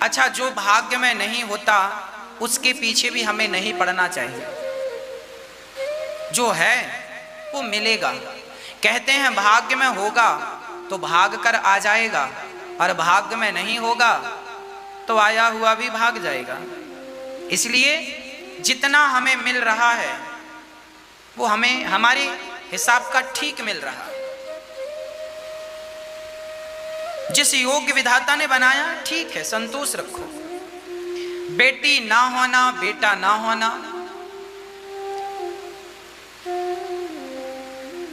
अच्छा, जो भाग्य में नहीं होता उसके पीछे भी हमें नहीं पड़ना चाहिए। जो है वो मिलेगा। कहते हैं भाग्य में होगा तो भाग कर आ जाएगा, और भाग्य में नहीं होगा तो आया हुआ भी भाग जाएगा। इसलिए जितना हमें मिल रहा है वो हमें हमारे हिसाब का ठीक मिल रहा है। जिस योग्य विधाता ने बनाया ठीक है, संतोष रखो। बेटी ना होना, बेटा ना होना,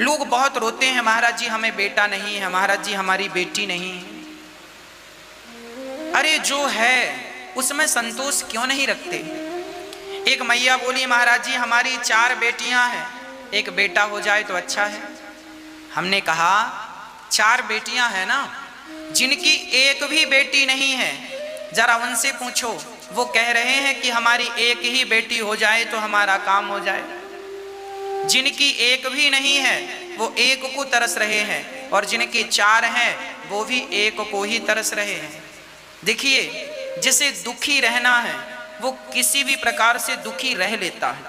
लोग बहुत रोते हैं, महाराज जी हमें बेटा नहीं है, महाराज जी हमारी बेटी नहीं है। अरे जो है उसमें संतोष क्यों नहीं रखते? एक मैया बोली, महाराज जी हमारी 4 बेटियां हैं, एक बेटा हो जाए तो अच्छा है। हमने कहा 4 बेटियां हैं ना, जिनकी एक भी बेटी नहीं है जरा उनसे पूछो, वो कह रहे हैं कि हमारी एक ही बेटी हो जाए तो हमारा काम हो जाए। जिनकी एक भी नहीं है वो एक को तरस रहे हैं, और जिनकी 4 हैं वो भी एक को ही तरस रहे हैं। देखिए, जिसे दुखी रहना है वो किसी भी प्रकार से दुखी रह लेता है,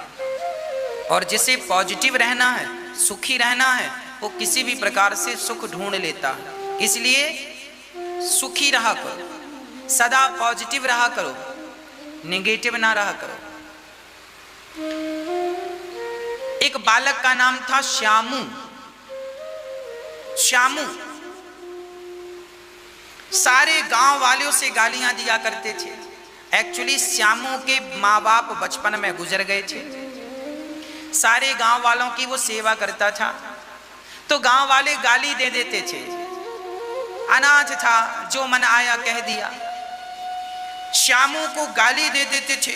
और जिसे पॉजिटिव रहना है, सुखी रहना है, वो किसी भी प्रकार से सुख ढूंढ लेता है। इसलिए सुखी रहा करो, सदा पॉजिटिव रहा करो, नेगेटिव ना रहा करो। एक बालक का नाम था श्यामू। श्यामू सारे गांव वालों से गालियां दिया करते थे। एक्चुअली श्यामू के माँ बाप बचपन में गुजर गए थे। सारे गांव वालों की वो सेवा करता था, तो गांव वाले गाली दे देते थे। अनाथ था, जो मन आया कह दिया। श्यामू को गाली दे देते थे,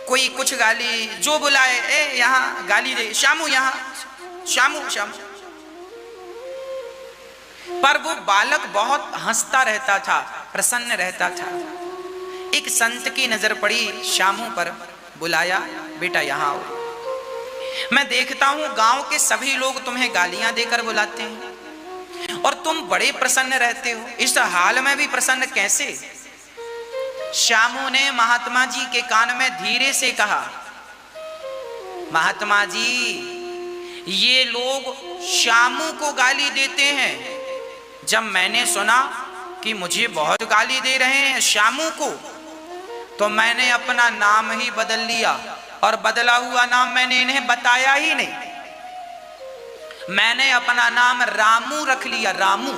कोई कुछ गाली, जो बुलाए ए यहाँ गाली दे, श्यामू यहाँ, श्यामू श्यामू। पर वो बालक बहुत हंसता रहता था, प्रसन्न रहता था। एक संत की नजर पड़ी श्यामू पर, बुलाया, बेटा यहाँ आओ। मैं देखता हूं गांव के सभी लोग तुम्हें गालियां देकर बुलाते हैं और तुम बड़े प्रसन्न रहते हो, इस हाल में भी प्रसन्न कैसे? श्यामू ने महात्मा जी के कान में धीरे से कहा, महात्मा जी ये लोग श्यामू को गाली देते हैं। जब मैंने सुना कि मुझे बहुत गाली दे रहे हैं श्यामू को, तो मैंने अपना नाम ही बदल लिया, और बदला हुआ नाम मैंने इन्हें बताया ही नहीं। मैंने अपना नाम रामू रख लिया, रामू।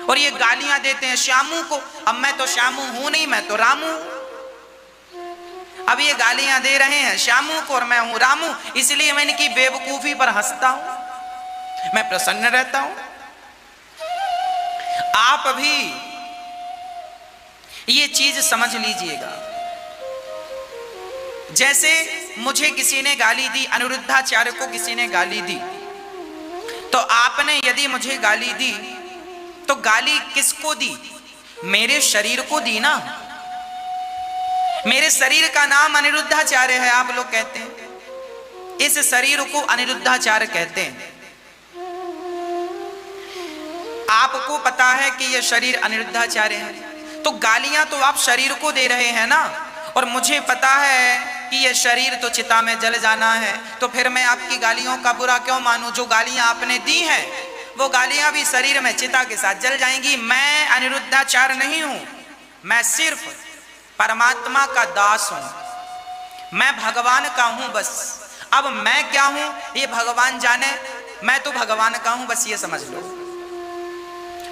और ये गालियां देते हैं श्यामू को। अब मैं तो श्यामू हूं नहीं, मैं तो रामू। अब ये गालियां दे रहे हैं श्यामू को और मैं हूं रामू, इसलिए मैं इनकी बेवकूफी पर हंसता हूं, मैं प्रसन्न रहता हूं। आप भी ये चीज समझ लीजिएगा। जैसे मुझे किसी ने गाली दी, अनिरुद्धाचार्य को किसी ने गाली दी, तो आपने यदि मुझे गाली दी तो गाली किसको दी? मेरे शरीर को दी ना। मेरे शरीर का नाम अनिरुद्धाचार्य है, आप लोग कहते हैं। इस शरीर को अनिरुद्धाचार्य कहते हैं। आपको पता है कि यह शरीर अनिरुद्धाचार्य है, तो गालियां तो आप शरीर को दे रहे हैं ना। और मुझे पता है कि यह शरीर तो चिता में जल जाना है, तो फिर मैं आपकी गालियों का बुरा क्यों मानूं? जो गालियां आपने दी हैं वो गालियां भी शरीर में चिता के साथ जल जाएंगी। मैं अनिरुद्धाचार्य नहीं हूं, मैं सिर्फ परमात्मा का दास हूं, मैं भगवान का हूं बस। अब मैं क्या हूं ये भगवान जाने, मैं तो भगवान का हूं बस, ये समझ लो।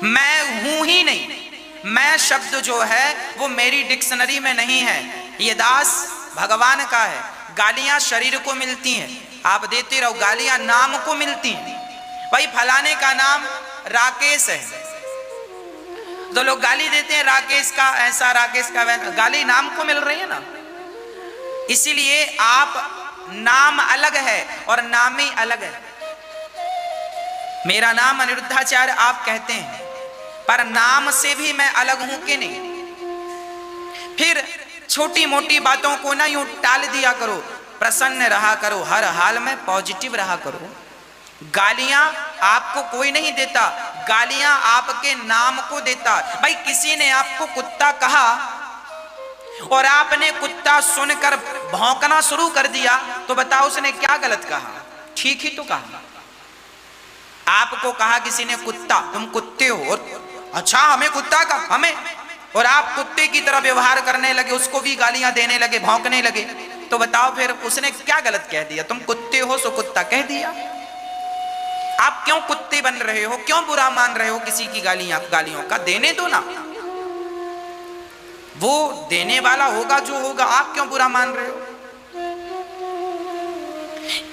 मैं हूं ही नहीं, मैं शब्द जो है वो मेरी डिक्शनरी में नहीं है। ये दास भगवान का है। गालियां शरीर को मिलती हैं, आप देते रहो, गालियां नाम को मिलती हैं। भाई फलाने का नाम राकेश है, तो लोग गाली देते हैं राकेश का ऐसा, राकेश का वैसा, गाली नाम को मिल रही है ना। इसीलिए आप नाम अलग है और नामी अलग है। मेरा नाम अनिरुद्धाचार्य आप कहते हैं, पर नाम से भी मैं अलग हूं कि नहीं? फिर छोटी मोटी बातों को ना यूं टाल दिया करो, प्रसन्न रहा करो, हर हाल में पॉजिटिव रहा करो। गालियां आपको कोई नहीं देता, गालियां आपके नाम को देता। भाई किसी ने आपको कुत्ता कहा और आपने कुत्ता सुनकर भौंकना शुरू कर दिया, तो बताओ उसने क्या गलत कहा? ठीक ही तो कहा। आपको कहा किसी ने कुत्ता, तुम कुत्ते हो, और अच्छा हमें कुत्ता का हमें, और आप कुत्ते की तरह व्यवहार करने लगे, उसको भी गालियां देने लगे, भौंकने लगे, तो बताओ फिर उसने क्या गलत कह दिया? तुम कुत्ते हो सो कुत्ता कह दिया। आप क्यों कुत्ते बन रहे हो? क्यों बुरा मान रहे हो किसी की गालियों का? देने दो ना, वो देने वाला होगा जो होगा, आप क्यों बुरा मान रहे हो?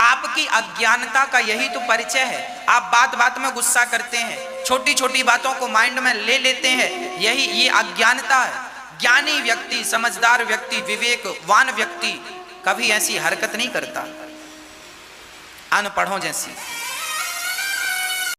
आपकी अज्ञानता का यही तो परिचय है। आप बात बात में गुस्सा करते हैं, छोटी छोटी बातों को माइंड में ले लेते हैं, यही ये अज्ञानता है। ज्ञानी व्यक्ति, समझदार व्यक्ति, विवेकवान व्यक्ति कभी ऐसी हरकत नहीं करता, अनपढ़ों जैसी।